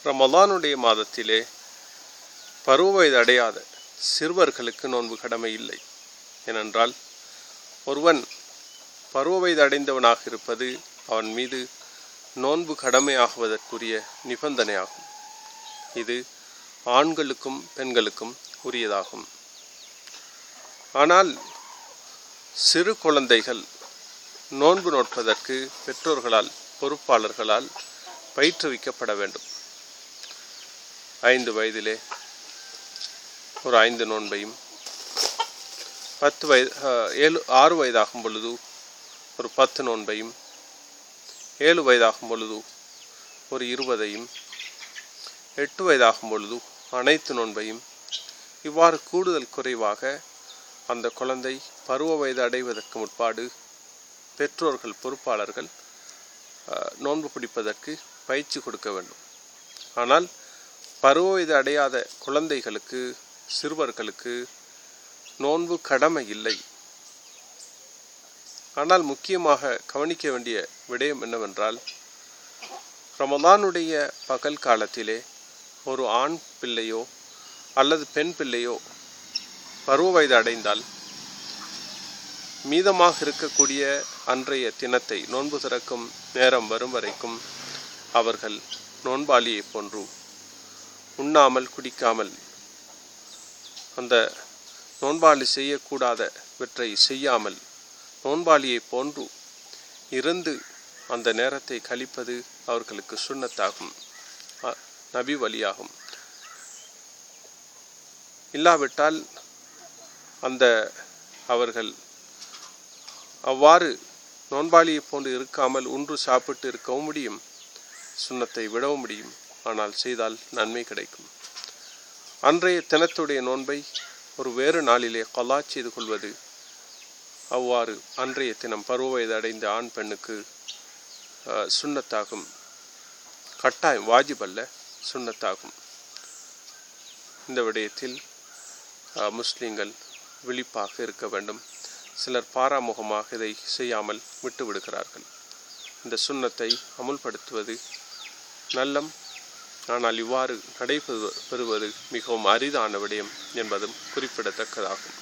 ரமலானுடைய மாதத்திலே பருவ வயது அடையாத சிறுவர்களுக்கு நோன்பு கடமை இல்லை. ஏனென்றால் ஒருவன் பருவ வயது அடைந்தவனாக இருப்பது அவன் மீது நோன்பு கடமையாகுவதற்குரிய நிபந்தனையாகும். இது ஆண்களுக்கும் பெண்களுக்கும் உரியதாகும். ஆனால் சிறு குழந்தைகள் நோன்பு நோட்பதற்கு பெற்றோர்களால் பொறுப்பாளர்களால் பயிற்றுவிக்கப்பட வேண்டும். 5 வயதிலே ஒரு 5 நோன்பையும் 6 வயதாகும் பொழுது ஒரு 10 நோன்பையும் 7 வயதாகும் பொழுது ஒரு 20ஐயும் 8 வயதாகும் பொழுது அனைத்து நோன்பையும் இவ்வாறு கூடுதல் குறைவாக அந்த குழந்தை பருவ வயது அடைவதற்கு முற்பாடு பெற்றோர்கள் பொறுப்பாளர்கள் நோன்பு பிடிப்பதற்கு பயிற்சி கொடுக்க வேண்டும். ஆனால் பருவ வயது அடையாத குழந்தைகளுக்கு சிறுவர்களுக்கு நோன்பு கடமை இல்லை. ஆனால் முக்கியமாக கவனிக்க வேண்டிய விடயம் என்னவென்றால், ரமலானுடைய பகல் காலத்திலே ஒரு ஆண் பிள்ளையோ அல்லது பெண் பிள்ளையோ பருவ வயது அடைந்தால் மீதமாக இருக்கக்கூடிய அன்றைய தினத்தை நோன்பு திறக்கும் நேரம் வரும் வரைக்கும் அவர்கள் நோன்பாளியை போன்று உண்ணாமல் குடிக்காமல் அந்த நோன்பாளி செய்யக்கூடாதவற்றை செய்யாமல் நோன்பாளியை போன்று இருந்து அந்த நேரத்தை கழிப்பது அவர்களுக்கு சுன்னத்தாகும், நபி வழியாகும். இல்லாவிட்டால் அவர்கள் அவ்வாறு நோன்பாளியை போன்று இருக்காமல் உன்று சாப்பிட்டு இருக்கவும் முடியும், சுன்னத்தை விடவும் முடியும். ஆனால் செய்தால் நன்மை கிடைக்கும். அன்றைய தினத்துடைய நோன்பை ஒரு வேறு நாளிலே கலா செய்து கொள்வது அவ்வாறு அன்றைய தினம் பருவ வயது அடைந்த ஆண் பெண்ணுக்கு சுன்னத்தாகும். கட்டாயம் வாஜிபல்ல, சுன்னத்தாகும். இந்த விடயத்தில் முஸ்லிம்கள் விழிப்பாக இருக்க வேண்டும். சிலர் பாராமுகமாக இதை செய்யாமல் விட்டு விடுகிறார்கள். இந்த சுன்னத்தை அமுல்படுத்துவது நல்லம். ஆனால் இவ்வாறு நடைபெறுவது மிகவும் அரிதான விடயம் என்பதும் குறிப்பிடத்தக்கதாகும்.